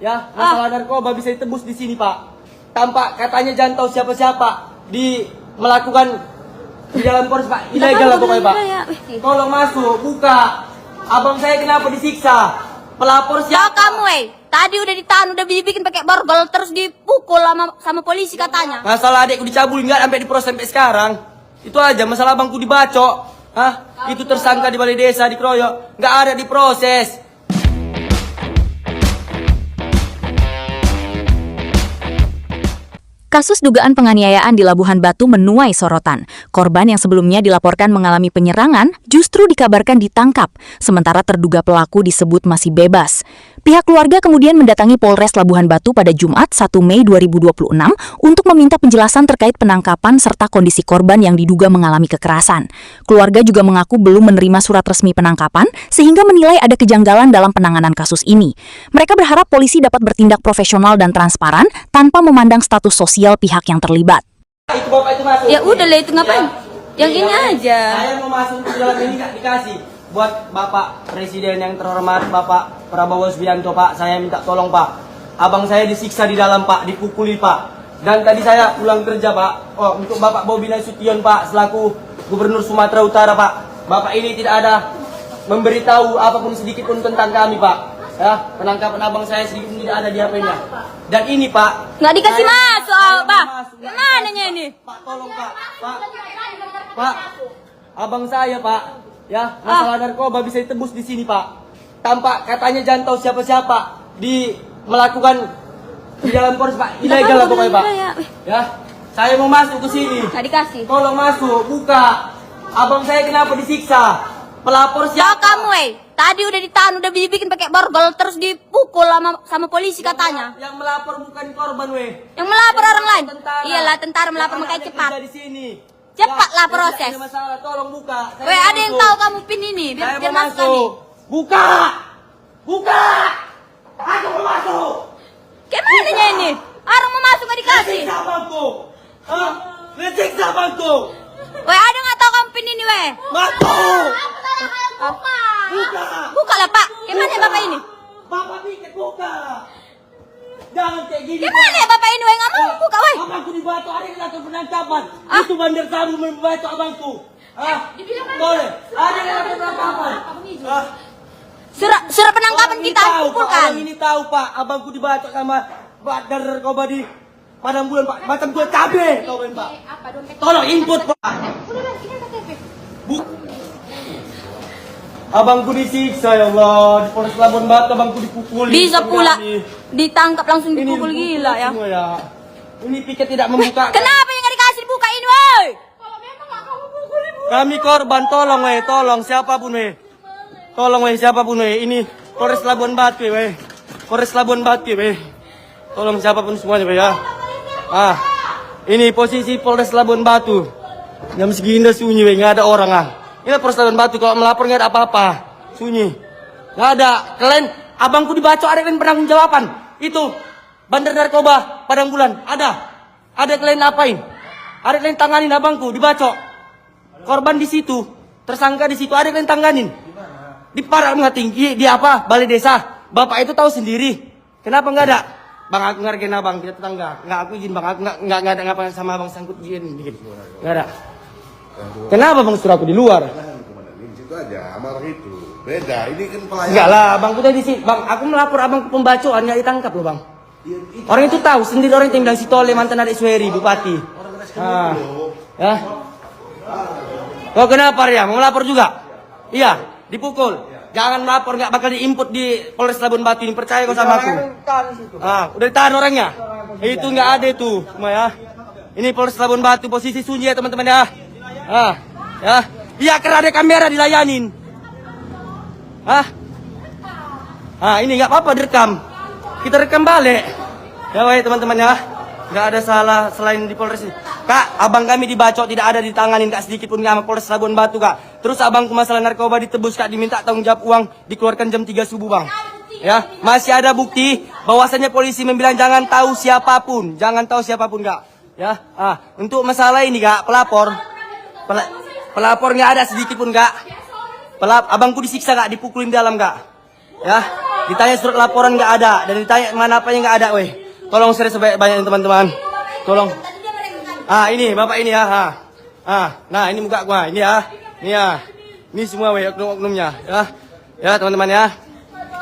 Ya, masalah narkoba bisa ditebus di sini, Pak. Tanpa katanya jangan tahu siapa-siapa melakukan di dalam Polres, Pak. Ilegal lah pokoknya, Pak. Tolong masuk, buka. Abang saya kenapa disiksa? Pelapor siapa? Kamu, tadi udah ditahan, udah dibikin pakai borgol, terus dipukul sama polisi katanya. Masalah adekku dicabuli nggak sampai diproses sampai sekarang. Itu aja, masalah abangku dibacok. Hah? Itu tersangka di balai desa dikeroyok, nggak ada diproses. Kasus dugaan penganiayaan di Labuhan Batu menuai sorotan. Korban yang sebelumnya dilaporkan mengalami penyerangan justru dikabarkan ditangkap, sementara terduga pelaku disebut masih bebas. Pihak keluarga kemudian mendatangi Polres Labuhan Batu pada Jumat 1 Mei 2026 untuk meminta penjelasan terkait penangkapan serta kondisi korban yang diduga mengalami kekerasan. Keluarga juga mengaku belum menerima surat resmi penangkapan sehingga menilai ada kejanggalan dalam penanganan kasus ini. Mereka berharap polisi dapat bertindak profesional dan transparan tanpa memandang status sosial pihak yang terlibat. Itu bapak itu masuk. Ya udah lah, itu ngapain? Yang ini aja. Saya mau masuk ke dalam ini, nggak dikasih. Buat Bapak Presiden yang terhormat, Bapak Prabowo Subianto, Pak, saya minta tolong, Pak. Abang saya disiksa di dalam, Pak, dipukuli, Pak. Dan tadi saya pulang kerja, Pak. Untuk Bapak Bobi Nasution, Pak, selaku Gubernur Sumatera Utara, Pak. Bapak ini tidak ada memberitahu apapun sedikit pun tentang kami, Pak. Ya, penangkapan abang saya sedikit pun tidak ada di HP-nya. Dan ini, Pak, Nggak dikasih masuk, Pak. Gimana ini? Pak, tolong, Pak. Pak, abang saya, Pak, ya, masalah narkoba bisa ditebus di sini, Pak. Tanpa katanya jangan tahu siapa-siapa melakukan di dalam Polres, Pak. Ilegal lah pokoknya, Pak. Ya, saya mau masuk ke sini. Nggak dikasih. Tolong masuk, buka. Abang saya kenapa disiksa? Pelapor siapa? Kamu, tadi udah ditahan, udah dibikin pakai borgol, terus dipukul sama polisi katanya. Yang melapor bukan korban, weh. Yang melapor orang lain? Tentara. Iyalah, tentara melapor, Yang makanya ada cepat. kerja di sini. Cepatlah Ya, proses. tidak ada masalah, tolong buka. Saya Weh, mau ada yang masuk. tahu kamu pin ini? Saya Biar mau masuk kami. masuk. Buka! Buka! Aku mau masuk! Gimana ini? Orang mau masuk nggak dikasih. Ngesiksa abangku! Hah? Ngesiksa abangku! Weh, ada nggak tahu kamu pin ini, weh? Masuk! Buka! Buka lah, Pak. Gimana Bapak ini? Bapak pikir buka! Jangan kayak gini. Gimana ya Bapak ini, weh? Nggak mau buka, weh. Abangku dibatu, ada yang lakukan penangkapan. Itu bandar sabu membatu abangku. Boleh. Ada yang lakukan penangkapan. Surat penangkapan kita kumpulkan. Orang ini tahu, Pak. Abangku dibatu sama bandar narkoba di Padang Bulan, Pak. Macam gua cabe, tahu kan, Pak? Tolong input, Pak. Abangku disiksa, ya Allah. Di Polres Labuan Batu abangku dipukul. Bisa pula ditangkap langsung dipukul, gila ya. Ini piket tidak membuka. Kenapa yang nggak dikasih buka ini, weh? Kami korban, tolong, weh, tolong siapapun, weh. Tolong, weh, siapapun, weh. Ini Polres Labuan Batu, weh. Polres Labuan Batu, weh. Tolong siapapun semuanya, weh, ya. Ini posisi Polres Labuan Batu. Jam segini sunyi, weh, nggak ada orang, Ini Polres Labuan Batu, kalau melapor nggak ada apa-apa. Sunyi. Nggak ada. Kalian, abangku dibacok, ada kalian penanggung jawaban. Itu, bandar narkoba, Padang Bulan, ada. Ada kalian apain? Ada kalian tanganin abangku, dibacok. Korban di situ, tersangka di situ, ada kalian tanganin. Di Paranggating, di apa? Balai desa. Bapak itu tahu sendiri. Kenapa nggak ada? Bang, aku ngargain abang, kita tetangga. Nggak, aku izin bang, aku nggak ada ngapa sama abang sangkut gini. Nggak ada. Kenapa bang suruh aku di luar? Di situ aja, amal itu. Beda, ini kan pelayan. Enggak lah, bang, tadi sih, bang, aku melapor abang ke pembacoan, nggak ditangkap loh, bang. Orang itu tahu sendiri, orang itu yang bilang si Tole mantan adik Sueri, bupati. Ya. Kau kenapa ya? Mau melapor juga? Iya, dipukul. Jangan melapor, nggak bakal diinput di Polres Labuan Batu ini, percaya kau sama aku. Udah ditahan orangnya. Itu nggak ada itu, semua ya. Ini Polres Labuan Batu, posisi sunyi ya teman-teman ya. Ya. Iya, karena ada kamera dilayanin. Ini nggak apa-apa direkam. Kita rekam balik. Ya, baik teman-teman ya. Nggak ada salah selain di Polres ini. Kak, abang kami dibacok, tidak ada ditanganin Kak sedikit pun sama Polres Labuan Batu, Kak. Terus abangku masalah narkoba ditebus, Kak, diminta tanggung jawab uang, dikeluarkan jam 3 subuh, Bang. Ya, masih ada bukti bahwasannya polisi membilang jangan tahu siapapun, Kak. Ya, untuk masalah ini, Kak, pelapor nggak ada sedikit pun, Kak. Abangku disiksa, Kak, dipukulin dalam, Kak. Ya. Ditanya surat laporan nggak ada, dan ditanya mana apanya nggak ada, weh. Tolong share sebanyak teman-teman. Tolong. Ini bapak ini ya. Nah ini muka gua, ini ya. Ini ya. Ini semua weh oknum-oknumnya, ya. Ya teman-teman ya.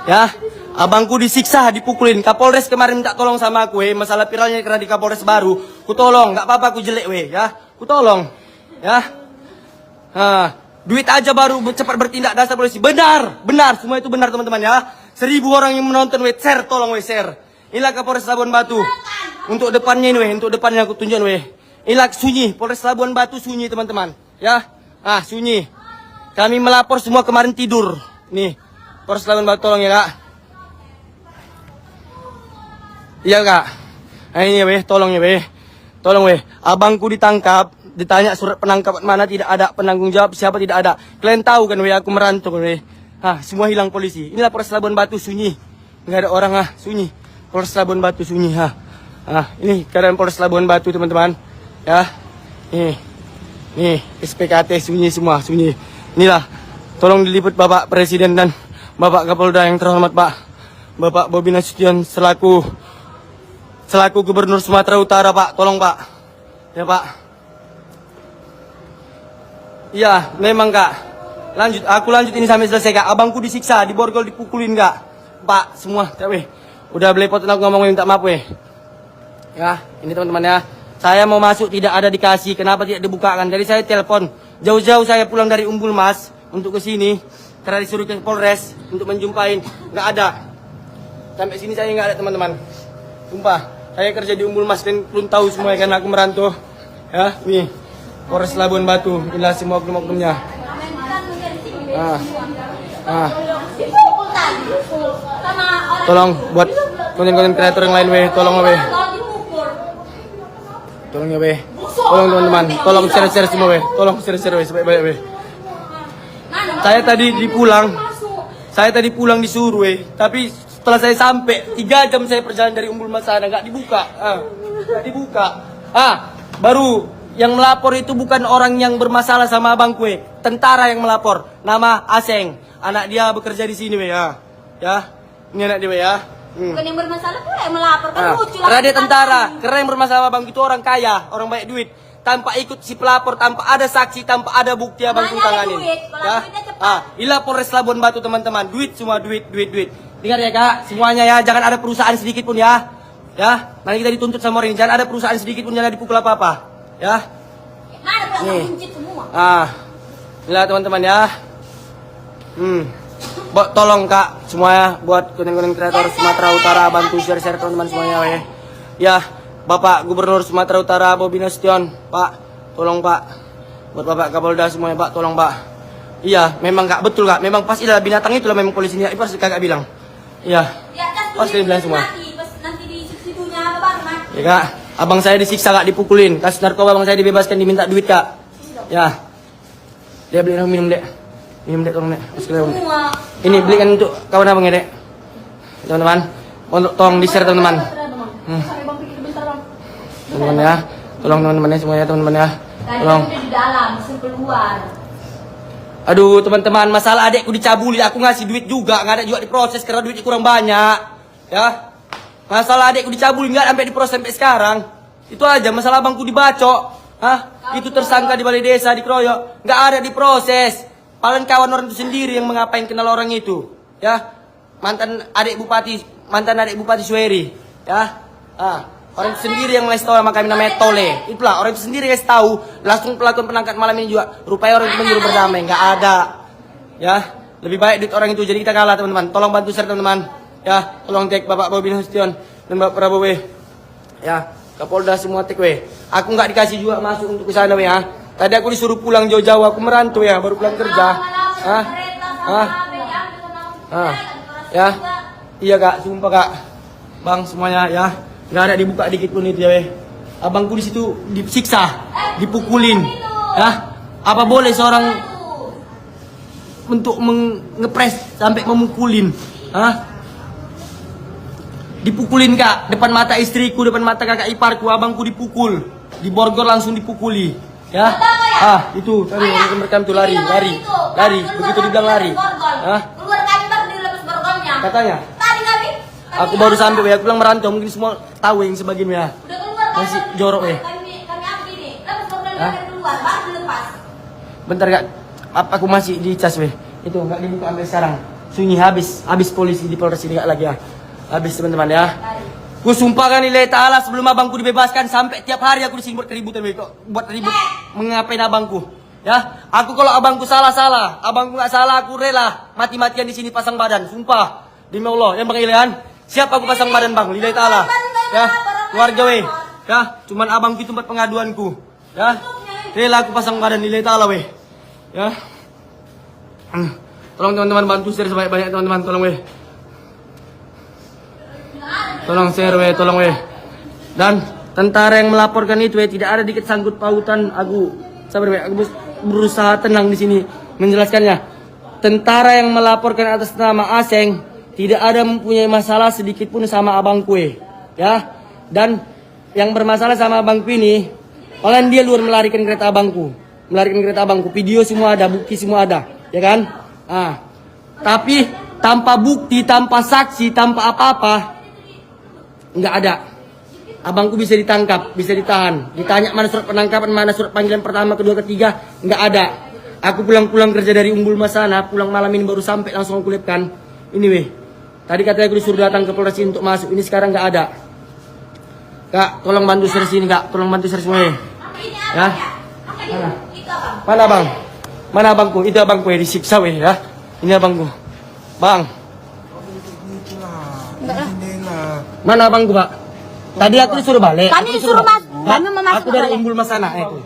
Ya. Abangku disiksa, dipukulin. Kapolres kemarin minta tolong sama aku, weh. Masalah viralnya karena di Kapolres baru. Ku tolong, nggak apa-apa aku jelek, weh, ya. Ku tolong, ya. Duit aja baru cepat bertindak dasar polisi. Benar, semua itu benar teman-teman ya. 1000 orang yang menonton, weh, share, tolong weh, share. Inilah Kapolres Labuan Batu. Untuk depannya ini, weh, untuk depannya aku tunjukin, weh. Inilah sunyi, Polres Labuan Batu sunyi teman-teman, ya. Sunyi. Kami melapor semua kemarin tidur. Nih, Polres Labuan Batu tolong ya, Kak. Iya, Kak. Ini weh, tolong ya, weh. Tolong, weh. Abangku ditangkap, ditanya surat penangkapan mana, tidak ada. Penanggung jawab siapa, tidak ada. Kalian tahu kan, weh, aku merantau, weh. Semua hilang polisi. Inilah Polres Labuan Batu sunyi. Enggak ada orang, sunyi. Polres Labuan Batu sunyi, ini keadaan Polres Labuan Batu, teman-teman. Ya. Nih, SPKT sunyi semua, sunyi. Inilah. Tolong diliput Bapak Presiden dan Bapak Kapolda yang terhormat, Pak. Bapak Bobi Nasution selaku Gubernur Sumatera Utara, Pak. Tolong, Pak. Ya, Pak. Iya, memang, Kak. Aku lanjut ini sampai selesai, Kak. Abangku disiksa, diborgol, dipukulin, Kak. Pak, semua, weh. Udah belepotan aku ngomong minta maaf, weh. Ya, ini teman-teman ya. Saya mau masuk tidak ada dikasih, kenapa tidak dibukakan? Jadi saya telepon. Jauh-jauh saya pulang dari Umbul Mas untuk ke sini karena disuruh ke Polres untuk menjumpain, nggak ada. Sampai sini saya nggak ada, teman-teman. Sumpah, saya kerja di Umbul Mas dan belum tahu semua karena aku merantau. Ya, nih. Polres Labuan Batu, inilah semua oknum-oknumnya. Tolong buat konten-konten kreator yang lain, weh, tolong, weh. Tolong ya, weh. Tolong teman-teman, tolong share-share semua, weh. Tolong share-share, weh, sebaik-baik, weh. Saya tadi pulang disuruh, weh. Tapi setelah saya sampai 3 jam saya perjalanan dari Umbul Mas sana, nggak dibuka. Nggak dibuka. Baru yang melapor itu bukan orang yang bermasalah sama abangku, weh. Tentara yang melapor. Nama Aseng. Anak dia bekerja di sini, weh, ya. Ya. Ini anak dia, weh, ya. Bukan yang bermasalah tuh yang melapor, kan lucu lah. Karena dia tentara. Karena yang bermasalah abang itu orang kaya, orang banyak duit. Tanpa ikut si pelapor, tanpa ada saksi, tanpa ada bukti abang Mana ada tanganin. duit? Kalau duitnya cepat. Inilah Polres Labuan Batu, teman-teman. Duit semua, duit. Dengar ya, Kak, semuanya ya, jangan ada perusahaan sedikit pun ya. Ya, nanti kita dituntut sama orang ini. Jangan ada perusahaan sedikit pun, jangan dipukul apa-apa. Ya. Mana perusahaan Nih. buncit semua. Inilah teman-teman ya. Tolong, Kak, semuanya buat konten-konten kreator Sumatera Utara, bantu share-share teman-teman semuanya, weh. Ya, Bapak Gubernur Sumatera Utara Bobi Nasution, Pak, tolong, Pak. Buat Bapak Kapolda semuanya, Pak, tolong, Pak. Iya, memang, Kak, betul, Kak. Memang pasti adalah binatang itulah memang polisinya. Itu harus Kakak bilang. Iya. Pasti bilang semua. Nanti di subsidinya apa baru mati. Ya, Kak, abang saya disiksa, Kak, dipukulin. Kasus narkoba abang saya dibebaskan, diminta duit, Kak. Ya. Dia beli minum, Dek. Minum, Dek, tolong, Dek. Semua. Ini belikan untuk kawan abang ya, Dek. Teman-teman, untuk tolong di-share, teman-teman. Teman-teman ya. Tolong teman-teman ya semuanya, teman-teman ya. Tolong. Di dalam, bisa keluar. Aduh, teman-teman, masalah adekku dicabuli, aku ngasih duit juga, nggak ada juga diproses karena duitnya kurang banyak. Ya. Masalah adekku dicabuli nggak sampai diproses sampai sekarang. Itu aja, masalah abangku dibacok. Itu tersangka di balai desa dikeroyok, nggak ada diproses. Paling kawan orang itu sendiri yang mengapain kenal orang itu, ya. Mantan adik bupati Sueri, ya. Orang itu sendiri yang ngasih tahu nama kami namanya Tole. Itulah orang itu sendiri yang tahu. Langsung pelakukan penangkapan malam ini juga. Rupanya orang itu menyuruh berdamai, nggak ada, ya. Lebih baik duit orang itu, jadi kita kalah, teman-teman. Tolong bantu share, teman-teman, ya. Tolong tag Bapak Bobi Nasution dan Bapak Prabowo, ya. Kapolda semua tag, weh. Aku nggak dikasih juga masuk untuk ke sana, weh, ya. Tadi aku disuruh pulang jauh-jauh, aku merantau ya, baru pulang kerja. Ya, iya, Kak, sumpah, Kak, bang semuanya ya, nggak ada dibuka dikit pun itu ya, weh. Abangku di situ disiksa, dipukulin, ya. Apa boleh seorang untuk ngepres sampai memukulin, Dipukulin, Kak, depan mata istriku, depan mata kakak iparku, abangku dipukul, diborgol langsung dipukuli, ya. Itu tadi yang merekam tuh lari, begitu dibilang lari. Keluar kami baru dilepas borgolnya. Katanya. Aku baru sampai weh, aku pulang merantau, mungkin semua tahu yang sebagian ya. Udah keluar. Masih jorok weh. Kami ambil nih. Lepas korban akan keluar, baru dilepas. Bentar kak, aku masih di cas weh. Itu nggak dibuka sampai sekarang. Sunyi habis polisi di Polres ini nggak lagi ya. Habis teman-teman ya. Ku sumpahkan nilai ta'ala sebelum abangku dibebaskan sampai tiap hari aku disini buat keributan weh. Kok buat ribut mengapain abangku? Ya, aku kalau abangku salah, abangku nggak salah, aku rela mati-matian di sini pasang badan, sumpah demi Allah. Yang panggilan, siap aku pasang badan bang, lillahi ta'ala. Ya, keluarga weh, ya, cuman abangku itu tempat pengaduanku, ya, rela aku pasang badan lillahi ta'ala weh, ya. Tolong teman-teman bantu share sebanyak-banyak teman-teman, tolong weh, tolong share weh, tolong weh. Dan tentara yang melaporkan itu weh tidak ada dikit sangkut pautan aku. Sabar weh, aku berusaha tenang di sini menjelaskannya. Tentara yang melaporkan atas nama Aseng tidak ada mempunyai masalah sedikit pun sama abangku ya. Dan yang bermasalah sama abangku ini, orang dia luar melarikan kereta abangku, video semua ada, bukti semua ada, ya kan? Tapi tanpa bukti, tanpa saksi, tanpa apa-apa, nggak ada. Abangku bisa ditangkap, bisa ditahan. Ditanya mana surat penangkapan, mana surat panggilan pertama, kedua, ketiga, nggak ada. Aku pulang kerja dari Umbul Masana, pulang malam ini baru sampai langsung aku lihatkan. Ini weh, tadi katanya aku disuruh datang ke Polres ini untuk masuk, ini sekarang nggak ada. Kak, tolong bantu share sini kak, tolong bantu share semua ya. Mana bang? Mana abangku? Itu abangku ya, disiksa weh ya. Ini abangku, bang. Mana abangku pak? Tadi aku disuruh balik. Kami disuruh kami memasuk. Aku dari Umbul Masana itu.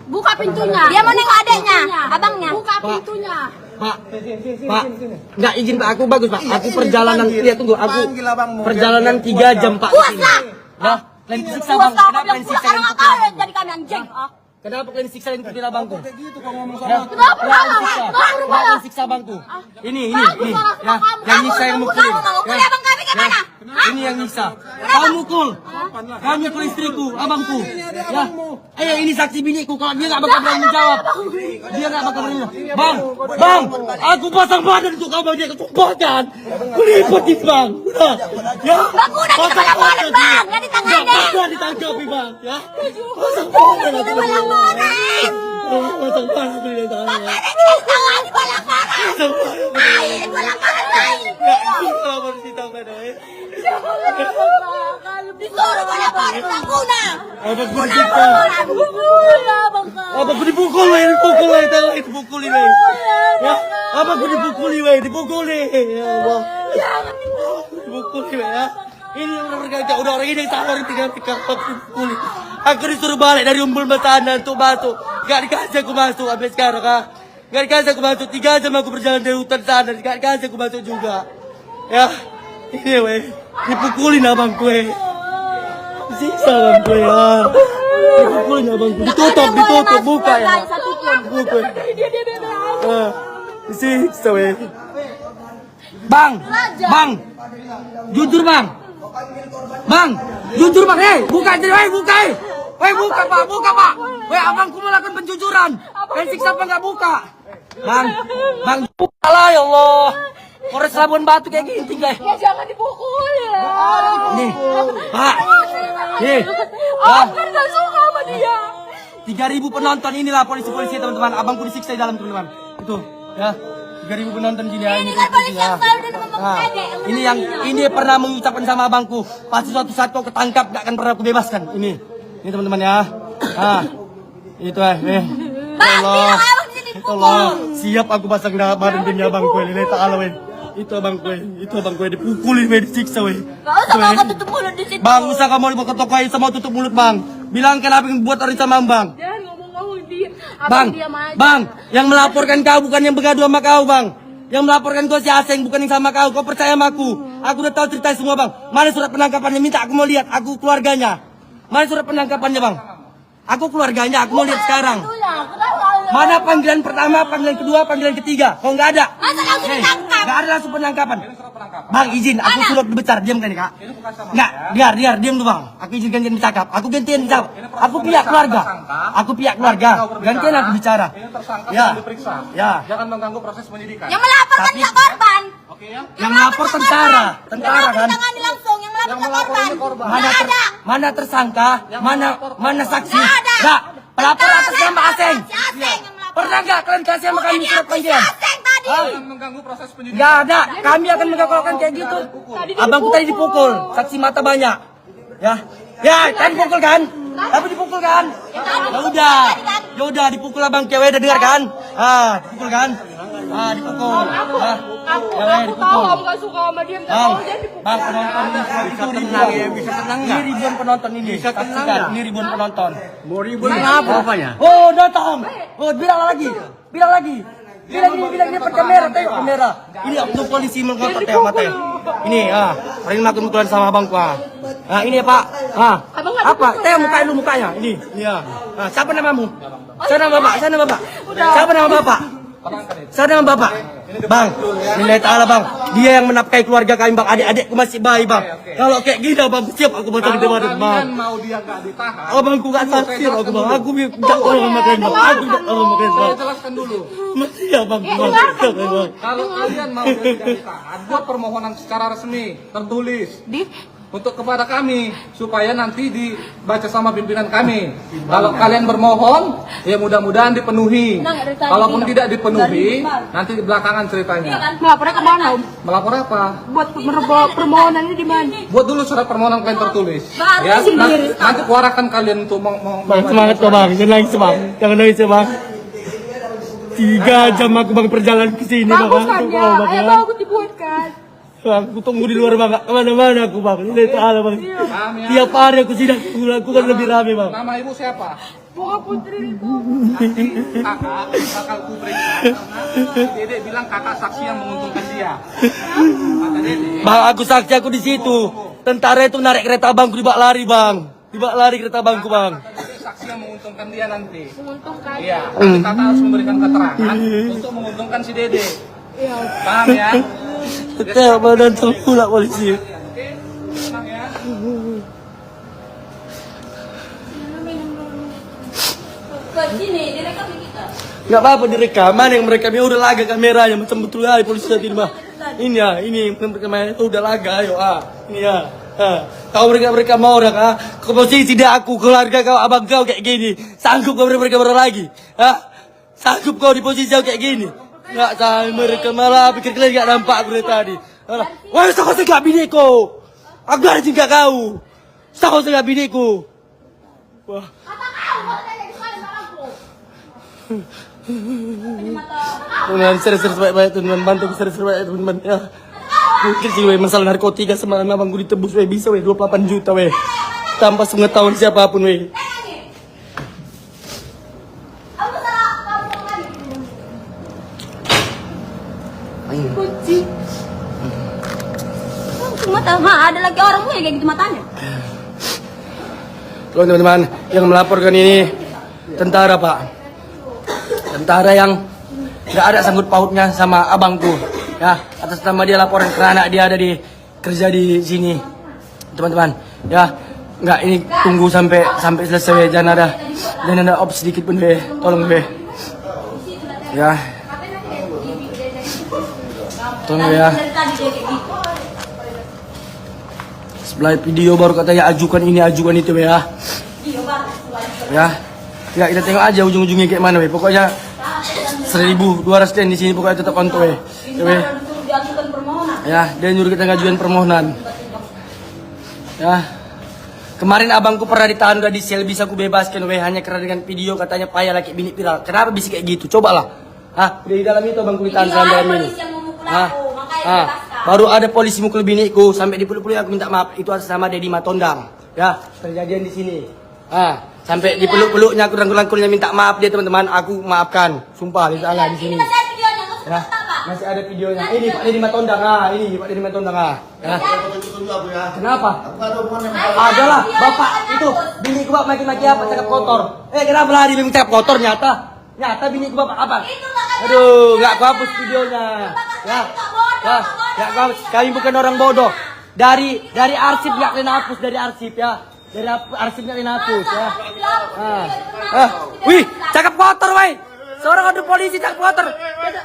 Buka pintunya. Dia mau nengok adeknya, abangnya. Buka pintunya. Pak, nggak izin pak, aku bagus pak. Aku perjalanan, lihat tunggu, aku perjalanan 3 jam pak. Puaslah. Nah, kalian siksa bang, kenapa kalian siksa yang Orang kau jadi kami anjing. Kenapa kalian siksa yang ikutin abangku? Kenapa Kenapa siksa abangku? Ini, ya, yang nyiksa yang mukulin. Mukul abang kami ke mana? Ini yang nyiksa. Kamu mukul istriku, abangku. Ya, ini saksi biniku. Kalau dia nggak bakal berani menjawab, dia nggak bakal berani. Bang, aku pasang badan untuk kamu dia ketumpakan. Meliputin bang. Ya, Bang udah kita pasang badan bang, nggak ditangani. Nggak ditanggapi bang. Ya, pasang badan. Kita pasang badan. Pasang badan beli tangan. Kita tangan di balak badan. Ayo di balak badan. Disuruh balak badan laguna. Abangku dipukul weh, dipukul weh. Ya, abangku dipukul weh. Ya Allah. Dipukul weh ya. Ini udah bergajah, udah orang ini yang salah tinggal aku dipukul. Aku disuruh balik dari Umbul Masana untuk masuk. Gak dikasih aku masuk sampai sekarang kak. Gak dikasih aku masuk, 3 jam aku berjalan dari hutan sana. Gak dikasih aku masuk juga. Ya, ini weh, dipukulin abangku weh. Siksa abangku ya. Dipukulin abangku, ditutup, buka ya. Buka. Disiksa weh. Bang, jujur bang. Jujur bang, buka pak. Abangku melakukan penjujuran. Siksa apa nggak buka? Bang, buka lah ya Allah. Polres Labuan Batu kayak gini guys. Ya jangan dipukul ya. Nih, pak. Nih, Aku kan gak suka sama dia. 3.000 penonton inilah polisi-polisi teman-teman. Abangku disiksa di dalam teman-teman. Itu, ya. 3.000 penonton gini ya. Ini kan polisi yang selalu dan ngomong pede. Ini pernah mengucapkan sama abangku. Pasti suatu saat kau ketangkap gak akan pernah aku bebaskan. Ini teman-teman ya. Itu Bang, bilang abang di sini dipukul. Allah, siap aku pasang badan demi abangku. Lillahi ta'ala weh. Itu abangku dipukulin weh, disiksa weh. Gak usah kau tutup mulut di situ. Bang, usah kamu dibawa ke toko aja sama tutup mulut bang. Bilang kenapa yang buat orang sama bang. Jangan ngomong-ngomong dia. Bang, yang melaporkan kau bukan yang bergaduh sama kau bang. Yang melaporkan kau si Aseng bukan yang sama kau. Kau percaya sama aku. Aku udah tahu cerita semua bang. Mana surat penangkapannya, minta aku mau lihat. Aku keluarganya. Mana surat penangkapannya bang? Aku keluarganya, aku mau lihat sekarang. Mana panggilan pertama, panggilan kedua, panggilan ketiga? Kok nggak ada? Masa langsung ditangkap? Nggak ada langsung penangkapan. Bang, izin, aku suruh berbicara, diam kan Kak? Enggak, biar, diam tuh Bang. Aku izin gantian bercakap. Aku gantian bercakap. Aku pihak keluarga. Aku pihak keluarga. Gantian aku bicara. Ini tersangka Ya. sedang diperiksa. Ya. Jangan mengganggu proses penyidikan. Yang melaporkan Tapi- nggak korban. Oke ya? Yang lapor tentara kan? Tangani langsung yang Yang melaporkan melapor korban. ini korban. Nggak ada. Mana tersangka, mana saksi? Nggak ada. Enggak, pelapor Tentara atas nama yang Aseng. Si Aseng yang melapor. Pernah enggak kalian kasih sama kami Udah surat diakui si panggilan? Aseng tadi. Jangan mengganggu proses penyidikan. Enggak ada, kami akan menggagalkan kayak gitu. Abangku tadi dipukul, saksi mata banyak. Ya, kan dipukul kan? Tapi dipukul kan? Ya udah dipukul abang cewek udah dengar kan? Dipukul kan? Dipukul. Dipukul. Nggak suka sama dia, minta Bang, tolong jangan dipukul. bang penonton ini bisa tenang ya, bisa tenang nggak? Ini ribuan penonton ini, bisa tenang nggak? Ini ribuan penonton. Mau ribuan apa rupanya? Oh, datang. Oh, bilang lagi. Bilang ini depan kamera, tengok kamera. Ini oknum polisi mengkotak tengok mata. Ini, paling melakukan pukulan sama abangku. Ini ya Pak. Apa? Tengok mukanya. Ini ya. Siapa namamu? Siapa nama Bapak? Siapa nama Bapak? Saya nama Bapak. Bang, nilai ta'ala Bang. Dia yang menafkahi keluarga kami Bang. Adik-adikku masih bayi Bang. Kalau kayak gini Bang, siap aku potong di depan Bang. Kalian mau dia nggak ditahan? Abangku gak saksir aku Bang. Aku minta tolong sama kalian Bang. Aku minta tolong sama kalian Saya Bang. jelaskan dulu. Masih ya Bang. Bang. Kalau kalian mau dia tidak ditahan, buat permohonan secara resmi, tertulis. Untuk kepada kami, supaya nanti dibaca sama pimpinan kami. Kalau kalian bermohon, ya mudah-mudahan dipenuhi. Kalaupun tidak dipenuhi, nanti di belakangan ceritanya. Melapornya kemana Om? Melapor apa? Buat permohonan ini di mana? Buat dulu surat permohonan kalian tertulis. Baru Ya, sendiri. nanti kuarakan kalian untuk Bang, semangat kok Bang. Jangan nangis Bang. Jangan nangis ya Bang. 3 jam aku Bang perjalanan ke sini Bang. Bagus kan Untuk ya? kau, Bang, Ayo ya. bagus dibuatkan. Aku tunggu di luar Bang. Kemana-mana aku Bang. Ini ta'ala Bang. Tiap hari aku sidang. Aku kan lebih rame Bang. Nama ibu siapa? Bunga Putri itu. Kakak bakal ku periksa karena Dede bilang kakak saksi yang menguntungkan dia. Kata Dede. Bang, aku saksi aku di situ. Tentara itu narik kereta abangku dibak lari Bang. Dibak lari kereta abangku Bang. Kata Dede saksi yang menguntungkan dia nanti. Menguntungkan. Iya, tapi kakak harus memberikan keterangan untuk menguntungkan si Dede. Paham ya? Tetap menonton pula polisi. Oke, tenang ya. Ke sini direkam kita. Gak apa-apa direkam. Mana yang mereka udah laga kameranya macam betul ya polisi tadi mah. Ini ya, ini kamera itu udah laga ayo ini ya. Kalau mereka mau dah ke posisi tidak aku keluarga kau abang kau kayak gini. Sanggup kau mereka lagi? Sanggup kau di posisi kau kayak gini? Enggak saya mereka malah pikir kalian enggak nampak aku dari tadi. Wah, kau segak bidiku. Aku harus juga kau. Kau segak bidiku. Wah. Teman serius baik-baik teman bantu serius baik teman ya. Mungkin sih masalah narkotika sama abang gue ditebus bisa 28 juta tanpa pengetahuan siapapun Kunci. Mata, ada lagi orang punya kayak gitu matanya. Loh teman-teman, yang melaporkan ini tentara Pak. Tentara yang nggak ada sangkut pautnya sama abangku. Ya, atas nama dia laporan karena anak dia ada di kerja di sini. Teman-teman, ya nggak ini tunggu sampai selesai jangan ada op sedikit pun tolong ya. Tolong ya. Sebelah video baru katanya ajukan ini ajukan itu ya. Ya kita tengok aja ujung-ujungnya kayak mana pokoknya 1.200 di sini pokoknya tetap konto ya dia nyuruh kita ngajuin permohonan ya. Kemarin abangku pernah ditahan udah di sel bisa aku bebaskan hanya karena dengan video katanya payah laki bini viral. Kenapa bisa kayak gitu? Cobalah. Di dalam itu abangku ditahan sama dalam ini. Baru ada polisi mukul biniku sampai dipeluk-peluk aku minta maaf. Itu atas nama Dedi Matondang. Ya, terjadian di sini. Sampai dipeluk-peluknya aku rangkul-rangkulnya minta maaf dia teman-teman. Aku maafkan. Sumpah di sana di sini. Ya, masih ada videonya. Ini Pak Dedi Matondang. Ini Pak Dedi Matondang. Ya. Kenapa? Adalah Bapak itu biniku Bapak maki-maki apa cakap kotor. Kenapa lari memang cakap kotor nyata biniku Bapak apa? Aduh, nggak aku hapus videonya. Ya. Ya, kami bukan orang bodoh. Dari arsip nggak kalian hapus, dari arsip ya. Dari arsip nggak kalian hapus ya. Wih, cakap kotor, woi. Seorang order polisi cakap kotor. Ada.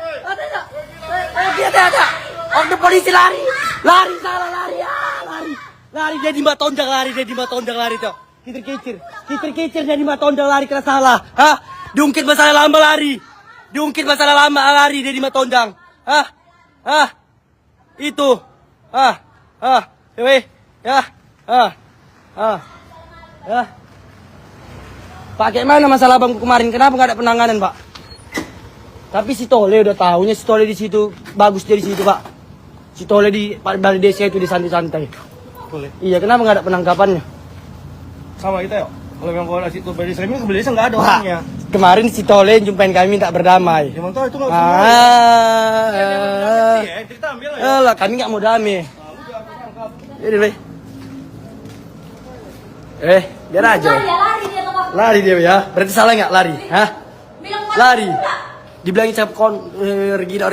Order polisi lari. Lari salah, lari. Lari dia di matondang lari tuh. Kicir dia di matondang lari kena salah. Hah? Diungkit masalah lama lari. Dia di matondang. Hah? Itu. Ya. Pak, kayak mana masalah bangku kemarin? Kenapa nggak ada penanganan, Pak? Tapi si Tole udah tahunya si Tole di situ bagus dari situ, Pak. Si Tole dari desa itu di santai-santai. Boleh. Iya, kenapa nggak ada penangkapannya? Sama kita yuk. Kalau memang kalau situ berdiri streaming ke desa nggak ada Pak, orangnya. kemarin si Tole jumpain kami minta berdamai. Ya tahu itu nggak usah. Ya, kita ambil ya. Lah, kami nggak mau damai. Jadi, Be. Biar aja. Lari dia ya. Berarti salah nggak lari? Hah? Lari. Dibilangin cap origina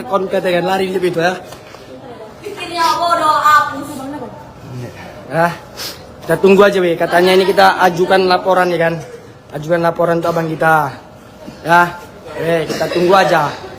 kon katakan lari dia itu ya. Pikirnya bodoh aku. Kita tunggu aja, Be. Katanya ini kita ajukan laporan ya kan. Ajukan laporan untuk abang kita. Ya. Kita tunggu aja.